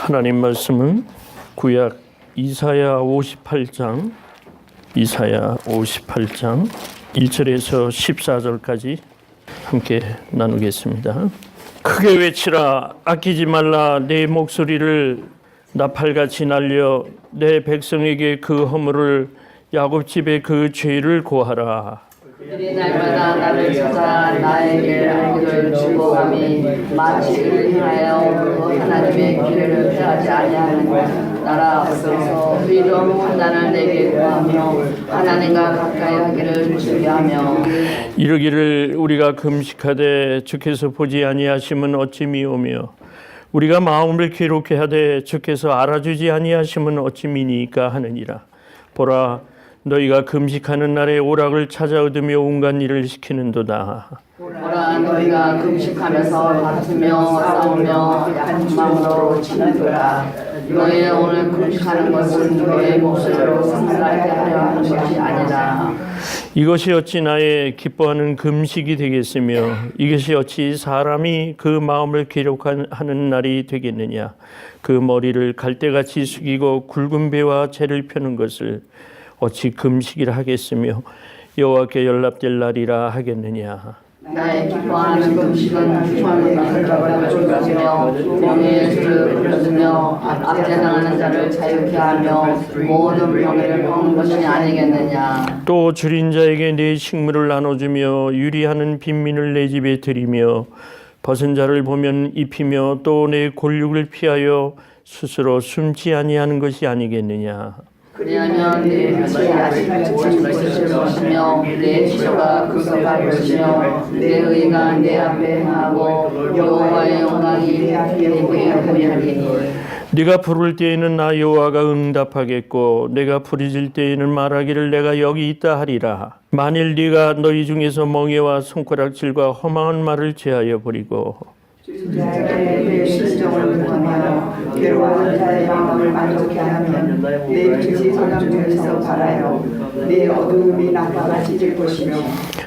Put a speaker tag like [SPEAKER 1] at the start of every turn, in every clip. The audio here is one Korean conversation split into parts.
[SPEAKER 1] 하나님 말씀은 구약 이사야 58장 1절에서 14절까지 함께 나누겠습니다. 크게 외치라, 아끼지 말라. 내 목소리를 나팔같이 날려 내 백성에게 그 허물을, 야곱 집에 그 죄를 고하라.
[SPEAKER 2] 그들이 날마다 나를 찾아 나에게 알기를 즐거워함이 마치 그를 향하여 그 하나님의 길을 피하지 아니하는 나라 앞에서 의로운 판단을 내게 구하며 하나님과 가까이 하기를 즐겨하며
[SPEAKER 1] 이르기를 우리가 금식하되 주께서 보지 아니하심은 어찌 미오며 우리가 마음을 괴롭게 하되 주께서 알아주지 아니하심은 어찌 미니까 하느니라. 보라, 너희가 금식하는 날에 오락을 찾아 얻으며 온갖 일을 시키는도다.
[SPEAKER 2] 보라, 너희가 금식하면서 다투며 싸우며 약한 마음으로 치는도다. 너희 오늘 금식하는 것은 너희 목소리로 성실하게 하려 하는 것이 아니라
[SPEAKER 1] 이것이 어찌 나의 기뻐하는 금식이 되겠으며 이것이 어찌 사람이 그 마음을 괴롭하는 날이 되겠느냐. 그 머리를 갈대같이 숙이고 굵은 배와 채를 펴는 것을 어찌 금식이라 하겠으며 여호와께 연락될 날이라 하겠느냐.
[SPEAKER 2] 나의 기뻐하는 금식은 주님을 만나러 졸라며 병의 주를 부르며 압제당하는 자를 자유케 하며 모든 병을 먹는 것이 아니겠느냐.
[SPEAKER 1] 또 줄인 자에게 내 식물을 나눠주며 유리하는 빈민을 내 집에 들이며 벗은 자를 보면 입히며 또 내 골육을 피하여 스스로 숨지 아니하는 것이 아니겠느냐.
[SPEAKER 2] 그리하면 내 빛이 아직 비칠 것이며 내 기초가 굳어갈 것이며 내 의가 내 앞에 행하고 여호와의 영광이 내게 보이리니
[SPEAKER 1] 네가 부를 때에는 나 여호와가 응답하겠고 내가 부르짖을 때에는 말하기를 내가 여기 있다 하리라. 만일 네가 너희 중에서 멍에와 손가락질과 허망한 말을 제하여 버리고
[SPEAKER 3] 내 심정을 구하며 괴로워하는 자의 마음을 만족케 하면 내 빛이 사람 중에서 발하여 내 어두움이 낮과 찢을 것이며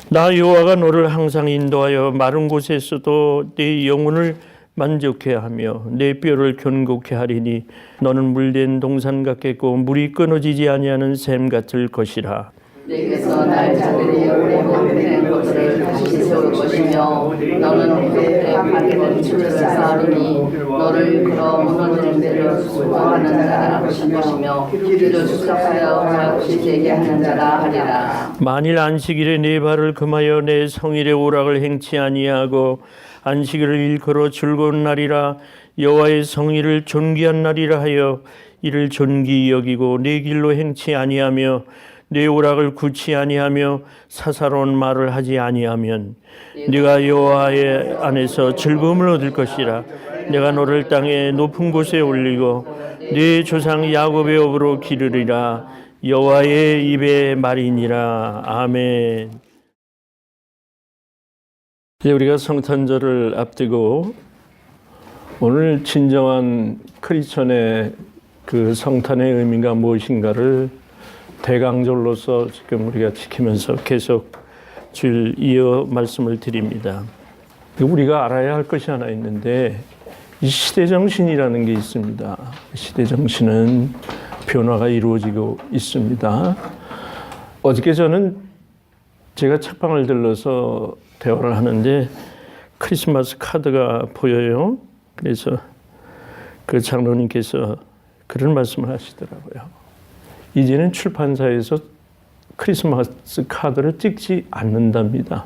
[SPEAKER 1] 나 여호와가 너를 항상 인도하여 마른 곳에서도 내 영혼을 만족해 하며 내 뼈를 견고케 하리니 너는 물된 동산 같겠고 물이 끊어지지 아니하는 샘 같을 것이라.
[SPEAKER 2] 내게서 날 자들이 오래된 것들을 다시 세울 것이며 너는 그들의 파괴된 집을 쌓으리니 너를 이끌어 무너지는 데를 수고하는 자라 하실 것이며 길을 축적하여 자없이 되게 하는 자라 하리라.
[SPEAKER 1] 만일 안식일에 내 발을 금하여 내 성일의 오락을 행치 아니하고 안식일을 일컬어 즐거운 날이라 여호와의 성일을 존귀한 날이라 하여 이를 존귀히 여기고 내 길로 행치 아니하며 내 오락을 굳이 아니하며 사사로운 말을 하지 아니하면 네가 여호와의 안에서 즐거움을 얻을 것이라. 내가 너를 땅의 높은 곳에 올리고 네 조상 야곱의 업으로 기르리라. 여호와의 입의 말이니라. 아멘. 이제 우리가 성탄절을 앞두고 오늘 진정한 크리스천의 그 성탄의 의미가 무엇인가를 대강절로서 지금 우리가 지키면서 계속 주일 이어 말씀을 드립니다. 우리가 알아야 할 것이 하나 있는데 이 시대정신이라는 게 있습니다. 시대정신은 변화가 이루어지고 있습니다. 어저께 저는 제가 책방을 들러서 대화를 하는데 크리스마스 카드가 보여요. 그래서 그 장로님께서 그런 말씀을 하시더라고요. 이제는 출판사에서 크리스마스 카드를 찍지 않는답니다.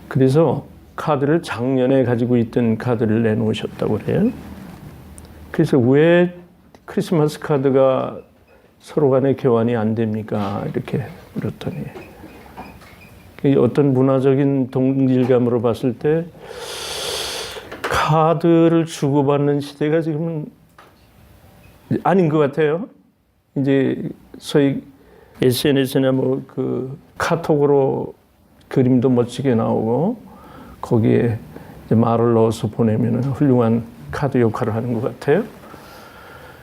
[SPEAKER 1] 그래서 카드를 작년에 가지고 있던 카드를 내놓으셨다고 그래요. 그래서 왜 크리스마스 카드가 서로 간에 교환이 안 됩니까? 이렇게 물었더니 어떤 문화적인 동질감으로 봤을 때 카드를 주고받는 시대가 지금은 아닌 것 같아요. 이제 소위 SNS나 뭐 그 카톡으로 그림도 멋지게 나오고 거기에 이제 말을 넣어서 보내면 훌륭한 카드 역할을 하는 것 같아요.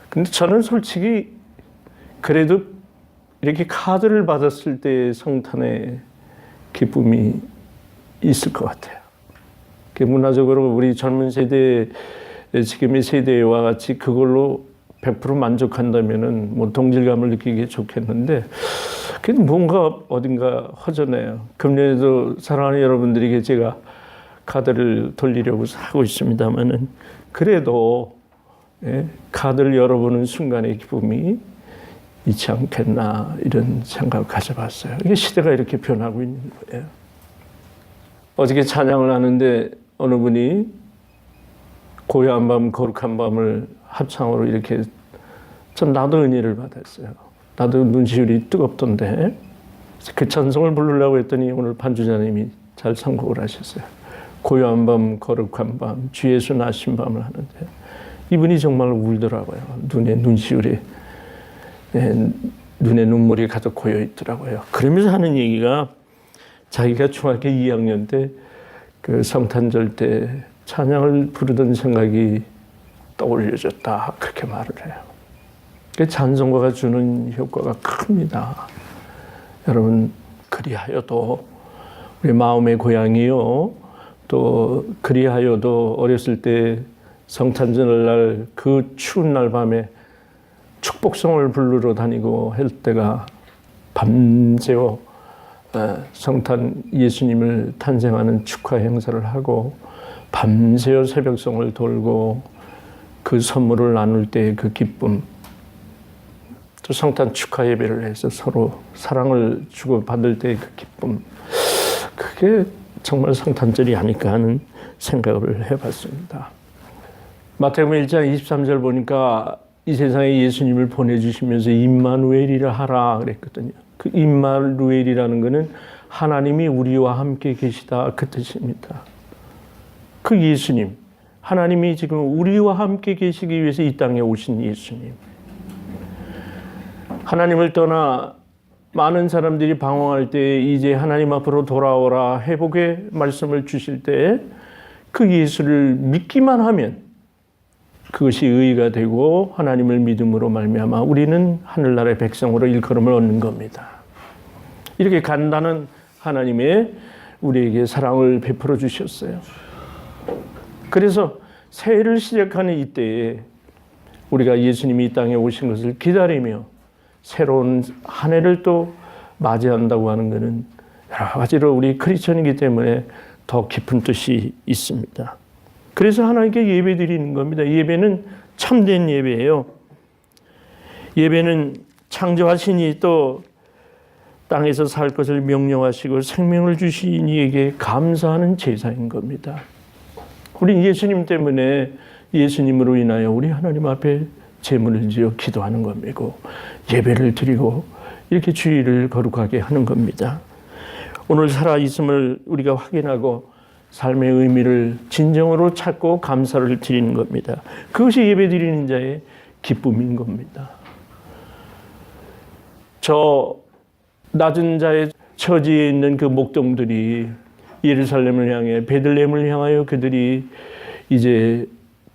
[SPEAKER 1] 근데 저는 솔직히 그래도 이렇게 카드를 받았을 때 성탄의 기쁨이 있을 것 같아요. 문화적으로 우리 젊은 세대 지금의 세대와 같이 그걸로 100% 만족한다면은 뭐 동질감을 느끼기 좋겠는데 그게 뭔가 어딘가 허전해요. 금년에도 사랑하는 여러분들에게 제가 카드를 돌리려고 하고 있습니다만은 그래도 카드를 열어보는 순간의 기쁨이 있지 않겠나 이런 생각을 가져봤어요. 이게 시대가 이렇게 변하고 있는 거예요. 어저께 찬양을 하는데 어느 분이 고요한 밤 거룩한 밤을 합창으로 이렇게 전 나도 은혜를 받았어요. 나도 눈시울이 뜨겁던데 그 찬송을 부르려고 했더니 오늘 반주자님이 잘 선곡을 하셨어요. 고요한 밤 거룩한 밤 주 예수 나신 밤을 하는데 이분이 정말 울더라고요. 눈시울에 눈에 눈물이 가득 고여 있더라고요. 그러면서 하는 얘기가 자기가 중학교 2학년 때 그 성탄절 때 찬양을 부르던 생각이 떠올려졌다 그렇게 말을 해요. 그 찬송가가 주는 효과가 큽니다. 여러분 그리하여도 우리 마음의 고향이요 또 그리하여도 어렸을 때 성탄절 날 그 추운 날 밤에 축복성을 부르러 다니고 할 때가 밤새워 성탄 예수님을 탄생하는 축하 행사를 하고 밤새워 새벽성을 돌고 그 선물을 나눌 때의 그 기쁨 또 성탄 축하 예배를 해서 서로 사랑을 주고받을 때의 그 기쁨 그게 정말 성탄절이 아닐까 하는 생각을 해봤습니다. 마태복음 1장 23절 보니까 이 세상에 예수님을 보내주시면서 임마누엘이라 하라 그랬거든요. 그 임마누엘이라는 것은 하나님이 우리와 함께 계시다 그 뜻입니다. 그 예수님, 하나님이 지금 우리와 함께 계시기 위해서 이 땅에 오신 예수님. 하나님을 떠나 많은 사람들이 방황할 때 이제 하나님 앞으로 돌아오라 회복의 말씀을 주실 때 그 예수를 믿기만 하면 그것이 의의가 되고 하나님을 믿음으로 말미암아 우리는 하늘나라의 백성으로 일컬음을 얻는 겁니다. 이렇게 간단한 하나님의 우리에게 사랑을 베풀어 주셨어요. 그래서 새해를 시작하는 이때에 우리가 예수님이 이 땅에 오신 것을 기다리며 새로운 한 해를 또 맞이한다고 하는 것은 여러 가지로 우리 크리스천이기 때문에 더 깊은 뜻이 있습니다. 그래서 하나님께 예배 드리는 겁니다. 예배는 참된 예배예요. 예배는 창조하시니 또 땅에서 살 것을 명령하시고 생명을 주신 이에게 감사하는 제사인 겁니다. 우리 예수님 때문에 예수님으로 인하여 우리 하나님 앞에 제문을 지어 기도하는 겁니다. 예배를 드리고 이렇게 주일을 거룩하게 하는 겁니다. 오늘 살아있음을 우리가 확인하고 삶의 의미를 진정으로 찾고 감사를 드리는 겁니다. 그것이 예배 드리는 자의 기쁨인 겁니다. 저 낮은 자의 처지에 있는 그 목동들이 예루살렘을 향해 베들레헴을 향하여 그들이 이제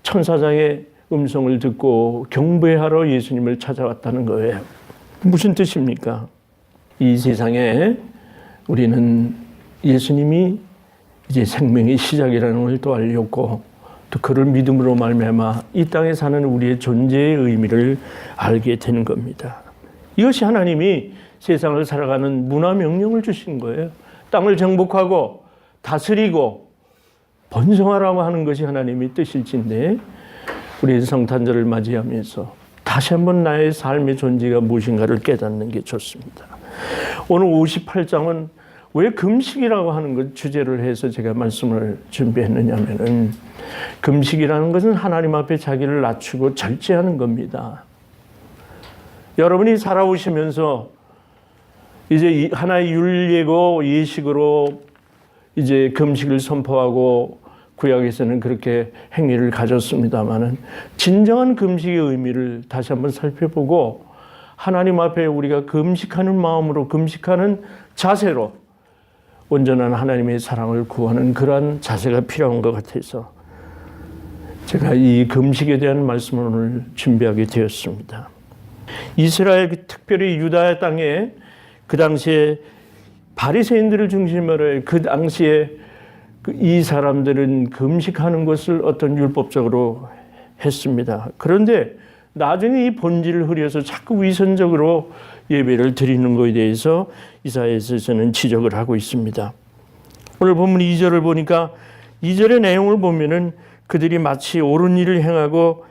[SPEAKER 1] 천사장의 음성을 듣고 경배하러 예수님을 찾아왔다는 거예요. 무슨 뜻입니까? 이 세상에 우리는 예수님이 이제 생명의 시작이라는 걸 또 알렸고 또 그를 믿음으로 말미암아 이 땅에 사는 우리의 존재의 의미를 알게 되는 겁니다. 이것이 하나님이 세상을 살아가는 문화 명령을 주신 거예요. 땅을 정복하고 다스리고 번성하라고 하는 것이 하나님의 뜻일진데 우리 성탄절을 맞이하면서 다시 한번 나의 삶의 존재가 무엇인가를 깨닫는 게 좋습니다. 오늘 58장은 왜 금식이라고 하는 것 주제를 해서 제가 말씀을 준비했느냐면은 금식이라는 것은 하나님 앞에 자기를 낮추고 절제하는 겁니다. 여러분이 살아오시면서 이제 하나의 율례고 예식으로 이제 금식을 선포하고 구약에서는 그렇게 행위를 가졌습니다만은 진정한 금식의 의미를 다시 한번 살펴보고 하나님 앞에 우리가 금식하는 마음으로 금식하는 자세로 온전한 하나님의 사랑을 구하는 그러한 자세가 필요한 것 같아서 제가 이 금식에 대한 말씀을 오늘 준비하게 되었습니다. 이스라엘 특별히 유다 땅에 그 당시에 바리새인들을 중심으로 그 당시에 이 사람들은 금식하는 것을 어떤 율법적으로 했습니다. 그런데 나중에 이 본질을 흐려서 자꾸 위선적으로 예배를 드리는 것에 대해서 이사야서에서는 지적을 하고 있습니다. 오늘 본문 2절을 보니까 2절의 내용을 보면은 그들이 마치 옳은 일을 행하고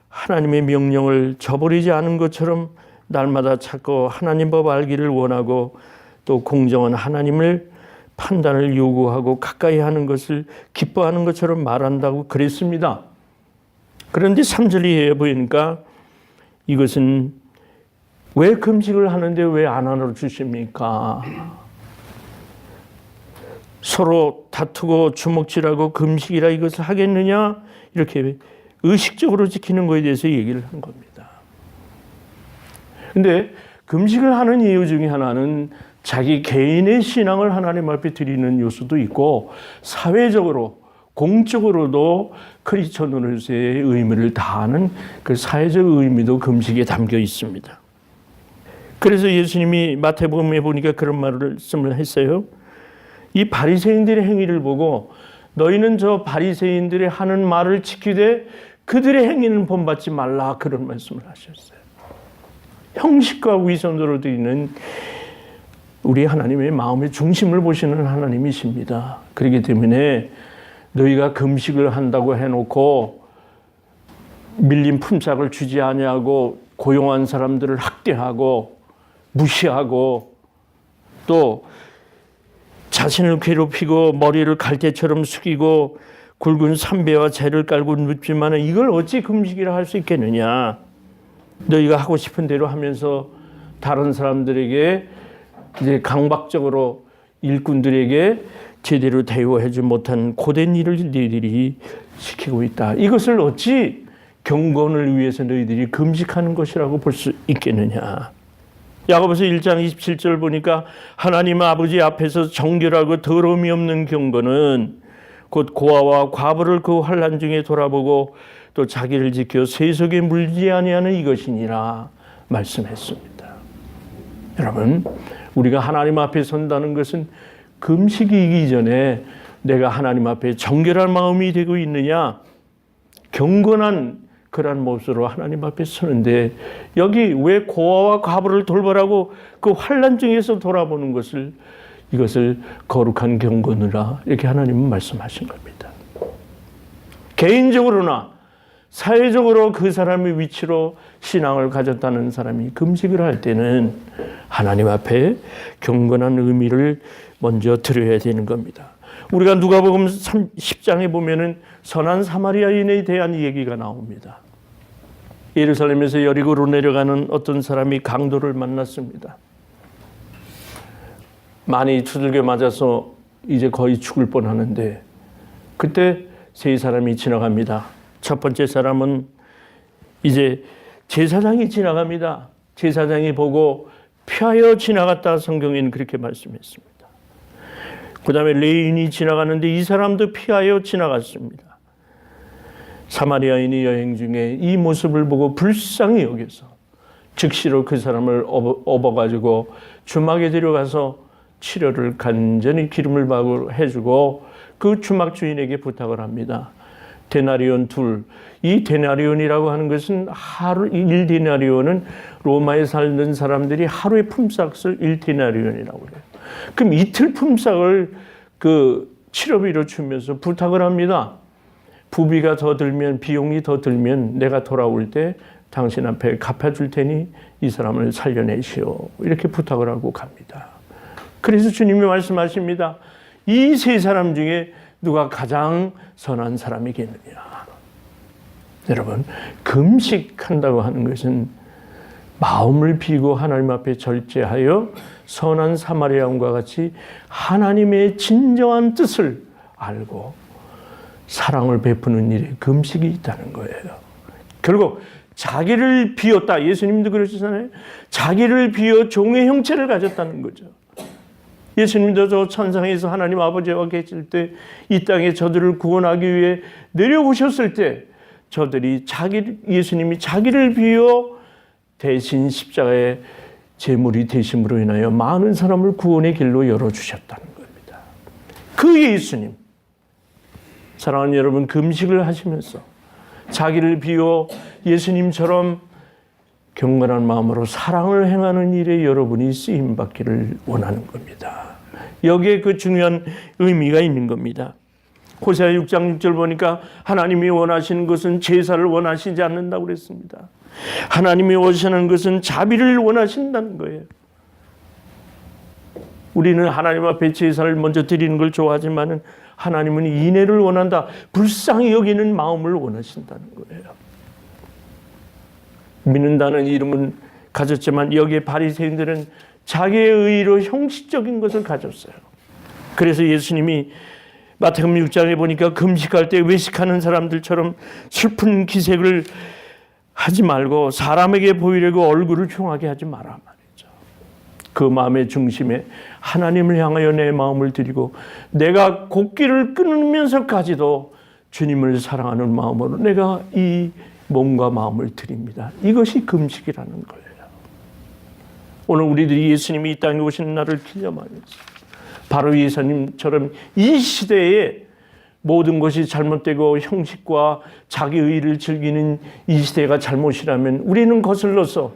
[SPEAKER 1] 하나님의 명령을 저버리지 않은 것처럼 날마다 찾고 하나님 법 알기를 원하고 또 공정한 하나님을 판단을 요구하고 가까이 하는 것을 기뻐하는 것처럼 말한다고 그랬습니다. 그런데 3절에 보니까 이것은 왜 금식을 하는데 왜 안 알아주십니까? 서로 다투고 주먹질하고 금식이라 이것을 하겠느냐? 이렇게 의식적으로 지키는 것에 대해서 얘기를 한 겁니다. 근데 금식을 하는 이유 중에 하나는 자기 개인의 신앙을 하나님 앞에 드리는 요소도 있고 사회적으로 공적으로도 크리스천으로서의 의무를 다하는 그 사회적 의미도 금식에 담겨 있습니다. 그래서 예수님이 마태복음에 보니까 그런 말씀을 했어요. 이 바리새인들의 행위를 보고 너희는 저 바리새인들의 하는 말을 지키되 그들의 행위는 본받지 말라, 그런 말씀을 하셨어요. 형식과 위선으로 드리는 우리 하나님의 마음의 중심을 보시는 하나님이십니다. 그렇기 때문에 너희가 금식을 한다고 해놓고 밀린 품삯을 주지 아니하고 고용한 사람들을 학대하고 무시하고 또 자신을 괴롭히고 머리를 갈대처럼 숙이고 굵은 삼배와 재를 깔고 눕지만 이걸 어찌 금식이라 할 수 있겠느냐. 너희가 하고 싶은 대로 하면서 다른 사람들에게 이제 강박적으로 일꾼들에게 제대로 대우하지 못한 고된 일을 너희들이 시키고 있다. 이것을 어찌 경건을 위해서 너희들이 금식하는 것이라고 볼 수 있겠느냐. 야고보서 1장 27절 보니까 하나님 아버지 앞에서 정결하고 더러움이 없는 경건은 곧 고아와 과부를 그 환난 중에 돌아보고 또 자기를 지켜 세속에 물지 아니하는 이것이니라 말씀했습니다. 여러분, 우리가 하나님 앞에 선다는 것은 금식이기 전에 내가 하나님 앞에 정결한 마음이 되고 있느냐, 경건한 그러한 모습으로 하나님 앞에 서는데 여기 왜 고아와 과부를 돌보라고 그 환난 중에서 돌아보는 것을 이것을 거룩한 경건이라 이렇게 하나님은 말씀하신 겁니다. 개인적으로나 사회적으로 그 사람의 위치로 신앙을 가졌다는 사람이 금식을 할 때는 하나님 앞에 경건한 의미를 먼저 드려야 되는 겁니다. 우리가 누가복음 10장에 보면은 선한 사마리아인에 대한 얘기가 나옵니다. 예루살렘에서 여리고로 내려가는 어떤 사람이 강도를 만났습니다. 많이 두들겨 맞아서 이제 거의 죽을 뻔하는데 그때 세 사람이 지나갑니다. 첫 번째 사람은 이제 제사장이 지나갑니다. 제사장이 보고 피하여 지나갔다, 성경에는 그렇게 말씀했습니다. 그 다음에 레인이 지나가는데 이 사람도 피하여 지나갔습니다. 사마리아인이 여행 중에 이 모습을 보고 불쌍히 여겨서 즉시로 그 사람을 업어가지고 주막에 데려가서 치료를 간절히 기름을 바고 해주고 그 주막 주인에게 부탁을 합니다. 데나리온 둘. 이 데나리온이라고 하는 것은 하루 1데나리온은 로마에 살던 사람들이 하루의 품삯을 1데나리온이라고 해요. 그럼 이틀 품삯을 그 치료비로 주면서 부탁을 합니다. 부비가 더 들면, 비용이 더 들면 내가 돌아올 때 당신 앞에 갚아줄 테니 이 사람을 살려내시오. 이렇게 부탁을 하고 갑니다. 그래서 주님이 말씀하십니다. 이 세 사람 중에 누가 가장 선한 사람이겠느냐. 여러분, 금식한다고 하는 것은 마음을 비고 하나님 앞에 절제하여 선한 사마리아인과 같이 하나님의 진정한 뜻을 알고 사랑을 베푸는 일에 금식이 있다는 거예요. 결국 자기를 비웠다. 예수님도 그러시잖아요. 자기를 비워 종의 형체를 가졌다는 거죠. 예수님도 저 천상에서 하나님 아버지와 계실 때 이 땅에 저들을 구원하기 위해 내려오셨을 때 저들이 예수님이 자기를 비워 대신 십자가의 제물이 되심으로 인하여 많은 사람을 구원의 길로 열어주셨다는 겁니다. 그 예수님, 사랑하는 여러분, 금식을 하시면서 자기를 비워 예수님처럼 경건한 마음으로 사랑을 행하는 일에 여러분이 쓰임받기를 원하는 겁니다. 여기에 그 중요한 의미가 있는 겁니다. 호세아 6장 6절 보니까 하나님이 원하시는 것은 제사를 원하시지 않는다고 그랬습니다. 하나님이 원하시는 것은 자비를 원하신다는 거예요. 우리는 하나님 앞에 제사를 먼저 드리는 걸 좋아하지만 하나님은 인애를 원한다. 불쌍히 여기는 마음을 원하신다는 거예요. 믿는다는 이름은 가졌지만 여기에 바리새인들은 자기의 의로 형식적인 것을 가졌어요. 그래서 예수님이 마태복음 6장에 보니까 금식할 때 외식하는 사람들처럼 슬픈 기색을 하지 말고 사람에게 보이려고 얼굴을 흉하게 하지 마라 말이죠. 그 마음의 중심에 하나님을 향하여 내 마음을 드리고 내가 곡기를 끊으면서까지도 주님을 사랑하는 마음으로 내가 이 몸과 마음을 드립니다. 이것이 금식이라는 거예요. 오늘 우리들이 예수님이 이 땅에 오시는 날을 기념하면서 바로 예수님처럼 이 시대에 모든 것이 잘못되고 형식과 자기 의를 즐기는 이 시대가 잘못이라면 우리는 거슬러서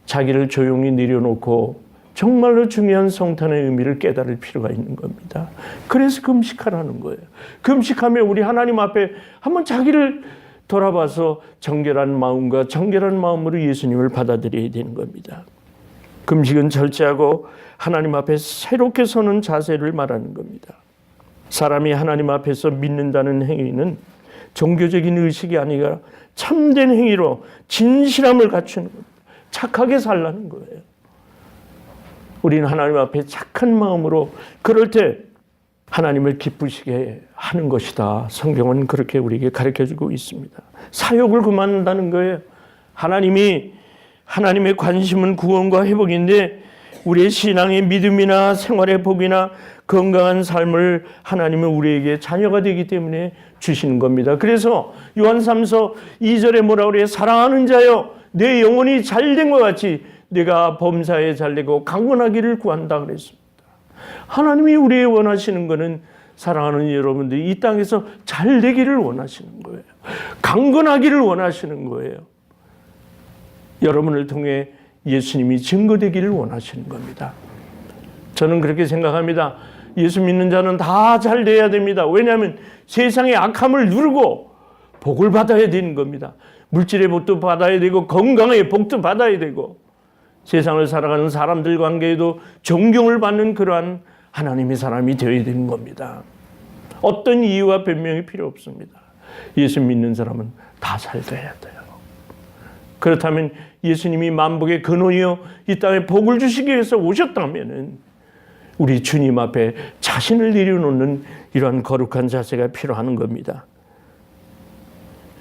[SPEAKER 1] 자기를 조용히 내려놓고 정말로 중요한 성탄의 의미를 깨달을 필요가 있는 겁니다. 그래서 금식하라는 거예요. 금식하면 우리 하나님 앞에 한번 자기를 돌아봐서 정결한 마음과 정결한 마음으로 예수님을 받아들여야 되는 겁니다. 금식은 절제하고 하나님 앞에 새롭게 서는 자세를 말하는 겁니다. 사람이 하나님 앞에서 믿는다는 행위는 종교적인 의식이 아니라 참된 행위로 진실함을 갖추는 겁니다. 착하게 살라는 거예요. 우리는 하나님 앞에 착한 마음으로 그럴 때 하나님을 기쁘시게 하는 것이다. 성경은 그렇게 우리에게 가르쳐주고 있습니다. 사욕을 그만한다는 거예요. 하나님의 관심은 구원과 회복인데 우리의 신앙의 믿음이나 생활의 복이나 건강한 삶을 하나님은 우리에게 자녀가 되기 때문에 주시는 겁니다. 그래서 요한 3서 2절에 뭐라고 그래요? 사랑하는 자여 내 영혼이 잘된 것 같이 내가 범사에 잘되고 강건하기를 구한다 그랬습니다. 하나님이 우리의 원하시는 것은 사랑하는 여러분들이 이 땅에서 잘되기를 원하시는 거예요. 강건하기를 원하시는 거예요. 여러분을 통해 예수님이 증거되기를 원하시는 겁니다. 저는 그렇게 생각합니다. 예수 믿는 자는 다 잘 돼야 됩니다. 왜냐하면 세상의 악함을 누르고 복을 받아야 되는 겁니다. 물질의 복도 받아야 되고 건강의 복도 받아야 되고 세상을 살아가는 사람들 관계에도 존경을 받는 그러한 하나님의 사람이 되어야 되는 겁니다. 어떤 이유와 변명이 필요 없습니다. 예수 믿는 사람은 다 잘 돼야 돼요. 그렇다면 예수님이 만복의 근원이요 이 땅에 복을 주시기 위해서 오셨다면 우리 주님 앞에 자신을 내려놓는 이러한 거룩한 자세가 필요한 겁니다.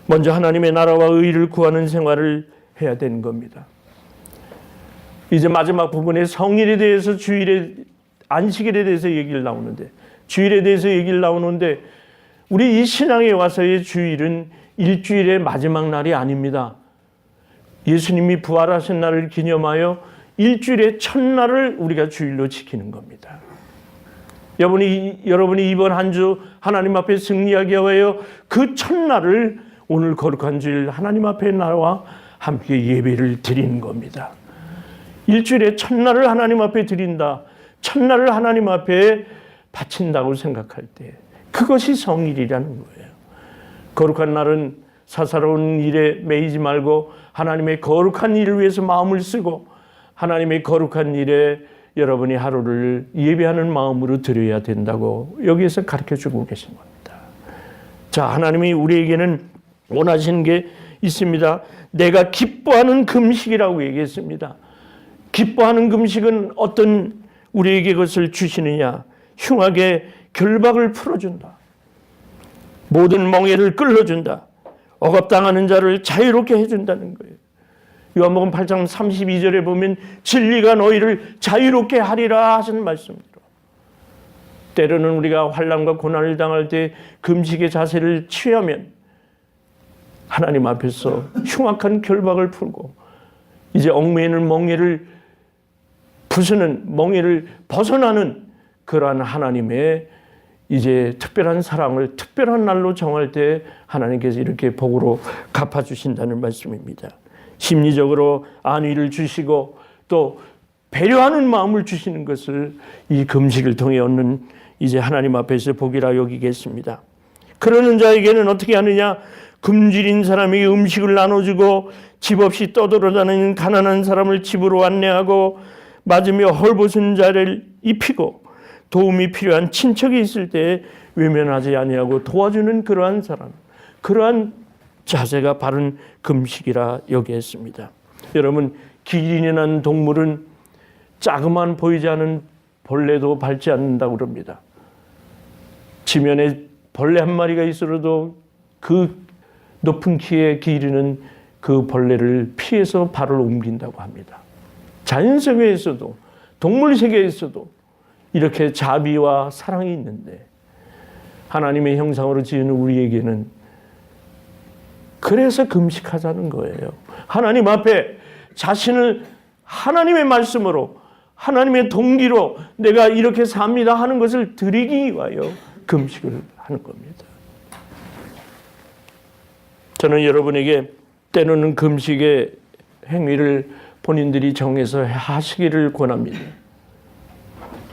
[SPEAKER 1] 먼저 하나님의 나라와 의를 구하는 생활을 해야 되는 겁니다. 이제 마지막 부분에 성일에 대해서 안식일에 대해서 얘기를 나오는데 주일에 대해서 얘기를 나오는데 우리 이 신앙에 와서의 주일은 일주일의 마지막 날이 아닙니다. 예수님이 부활하신 날을 기념하여 일주일의 첫날을 우리가 주일로 지키는 겁니다. 여러분이 이번 한 주 하나님 앞에 승리하기 위하여 그 첫날을 오늘 거룩한 주일 하나님 앞에 나와 함께 예배를 드리는 겁니다. 일주일의 첫날을 하나님 앞에 드린다. 첫날을 하나님 앞에 바친다고 생각할 때 그것이 성일이라는 거예요. 거룩한 날은 사사로운 일에 매이지 말고 하나님의 거룩한 일을 위해서 마음을 쓰고 하나님의 거룩한 일에 여러분이 하루를 예배하는 마음으로 드려야 된다고 여기에서 가르쳐주고 계신 겁니다. 자, 하나님이 우리에게는 원하시는 게 있습니다. 내가 기뻐하는 금식이라고 얘기했습니다. 기뻐하는 금식은 어떤 우리에게 그것을 주시느냐? 흉하게 결박을 풀어준다. 모든 멍에를 끌어준다. 억압당하는 자를 자유롭게 해준다는 거예요. 요한복음 8장 32절에 보면 진리가 너희를 자유롭게 하리라 하시는 말씀대로 때로는 우리가 환난과 고난을 당할 때 금식의 자세를 취하면 하나님 앞에서 흉악한 결박을 풀고 이제 얽매이는 멍에를 부수는 멍에를 벗어나는 그러한 하나님의 이제 특별한 사랑을 특별한 날로 정할 때 하나님께서 이렇게 복으로 갚아주신다는 말씀입니다. 심리적으로 안위를 주시고 또 배려하는 마음을 주시는 것을 이 금식을 통해 얻는 이제 하나님 앞에서 복이라 여기겠습니다. 그러는 자에게는 어떻게 하느냐? 굶주린 사람에게 음식을 나눠주고 집 없이 떠돌아다니는 가난한 사람을 집으로 안내하고 맞으며 헐벗은 자를 입히고 도움이 필요한 친척이 있을 때 외면하지 아니하고 도와주는 그러한 사람, 그러한 자세가 바른 금식이라 여기했습니다. 여러분, 기린이라는 동물은 자그만 보이지 않은 벌레도 밟지 않는다고 그럽니다. 지면에 벌레 한 마리가 있어도 그 높은 키의 기린은 그 벌레를 피해서 발을 옮긴다고 합니다. 자연세계에서도 동물 세계에서도 이렇게 자비와 사랑이 있는데 하나님의 형상으로 지은 우리에게는 그래서 금식하자는 거예요. 하나님 앞에 자신을 하나님의 말씀으로 하나님의 동기로 내가 이렇게 삽니다 하는 것을 드리기 위하여 금식을 하는 겁니다. 저는 여러분에게 때로는 금식의 행위를 본인들이 정해서 하시기를 권합니다.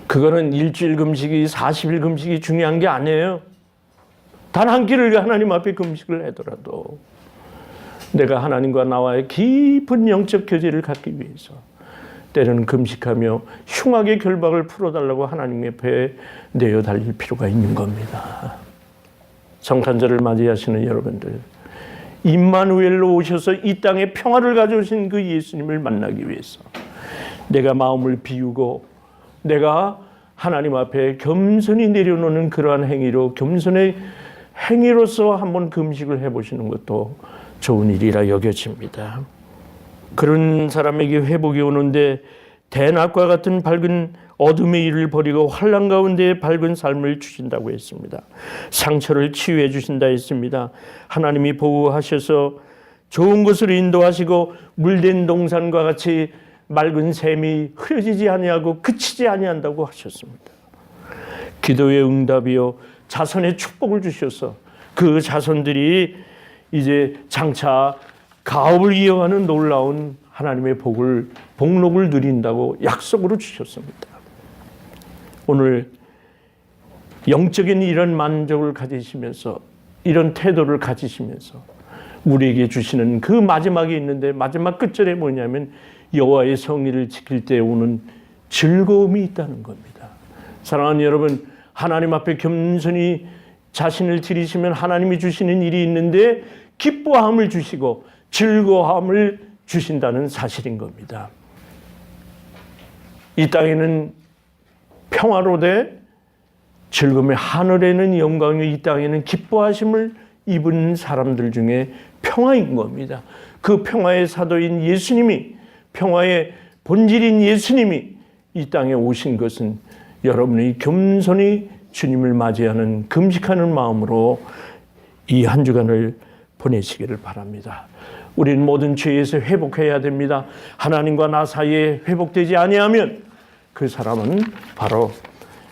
[SPEAKER 1] 그거는 일주일 금식이 40일 금식이 중요한 게 아니에요. 단 한 끼를 하나님 앞에 금식을 하더라도 내가 하나님과 나와의 깊은 영적 교제를 갖기 위해서 때로는 금식하며 흉악의 결박을 풀어달라고 하나님 앞에 내어 달릴 필요가 있는 겁니다. 성탄절을 맞이하시는 여러분들, 임마누엘로 오셔서 이 땅에 평화를 가져오신 그 예수님을 만나기 위해서 내가 마음을 비우고 내가 하나님 앞에 겸손히 내려놓는 그러한 행위로 겸손의 행위로서 한번 금식을 해보시는 것도 좋은 일이라 여겨집니다. 그런 사람에게 회복이 오는데 대낮과 같은 밝은 어둠의 일을 버리고 환난 가운데 밝은 삶을 주신다고 했습니다. 상처를 치유해 주신다 했습니다. 하나님이 보호하셔서 좋은 곳으로 인도하시고 물된 동산과 같이 맑은 샘이 흐려지지 아니하고 그치지 아니한다고 하셨습니다. 기도의 응답이요 자손의 축복을 주셔서 그 자손들이 이제 장차 가업을 이어가는 놀라운 하나님의 복록을 누린다고 약속으로 주셨습니다. 오늘 영적인 이런 만족을 가지시면서 이런 태도를 가지시면서 우리에게 주시는 그 마지막에 있는데 마지막 끝절에 뭐냐면 여호와의 성의를 지킬 때 오는 즐거움이 있다는 겁니다. 사랑하는 여러분, 하나님 앞에 겸손히 자신을 드리시면 하나님이 주시는 일이 있는데 기뻐함을 주시고 즐거움을 주신다는 사실인 겁니다. 이 땅에는 평화로되 즐거움의 하늘에는 영광이 이 땅에는 기뻐하심을 입은 사람들 중에 평화인 겁니다. 그 평화의 사도인 예수님이 평화의 본질인 예수님이 이 땅에 오신 것은 여러분이 겸손히 주님을 맞이하는 금식하는 마음으로 이 한 주간을 보내시기를 바랍니다. 우리는 모든 죄에서 회복해야 됩니다. 하나님과 나 사이에 회복되지 아니하면 그 사람은 바로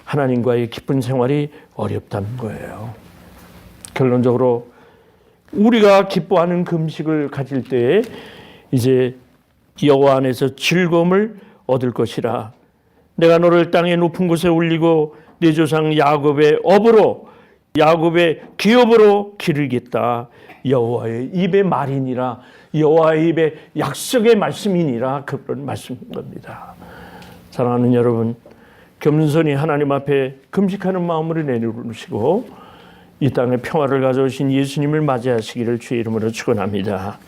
[SPEAKER 1] 하나님과의 기쁜 생활이 어렵다는 거예요. 결론적으로 우리가 기뻐하는 금식을 가질 때 이제 여호와 안에서 즐거움을 얻을 것이라. 내가 너를 땅의 높은 곳에 올리고 내 조상 야곱의 업으로 야곱의 기업으로 기르겠다. 여호와의 입의 말이니라. 여호와의 입의 약속의 말씀이니라. 그런 말씀인 겁니다. 사랑하는 여러분, 겸손히 하나님 앞에 금식하는 마음으로 내놓으시고 이 땅에 평화를 가져오신 예수님을 맞이하시기를 주의 이름으로 축원합니다.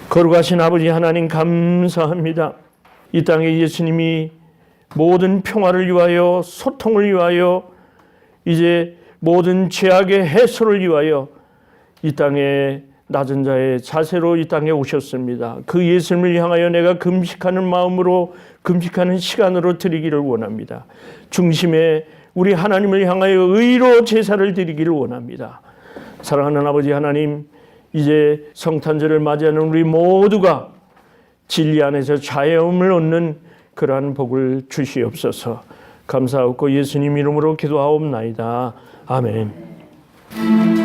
[SPEAKER 1] 거룩하신 아버지 하나님 감사합니다. 이 땅에 예수님이 모든 평화를 위하여 소통을 위하여 이제 모든 죄악의 해소를 위하여 이 땅에 낮은 자의 자세로 이 땅에 오셨습니다. 그 예수님을 향하여 내가 금식하는 마음으로 금식하는 시간으로 드리기를 원합니다. 중심에 우리 하나님을 향하여 의로 제사를 드리기를 원합니다. 사랑하는 아버지 하나님, 이제 성탄절을 맞이하는 우리 모두가 진리 안에서 자유함을 얻는 그러한 복을 주시옵소서. 감사하고 예수님 이름으로 기도하옵나이다. 아멘.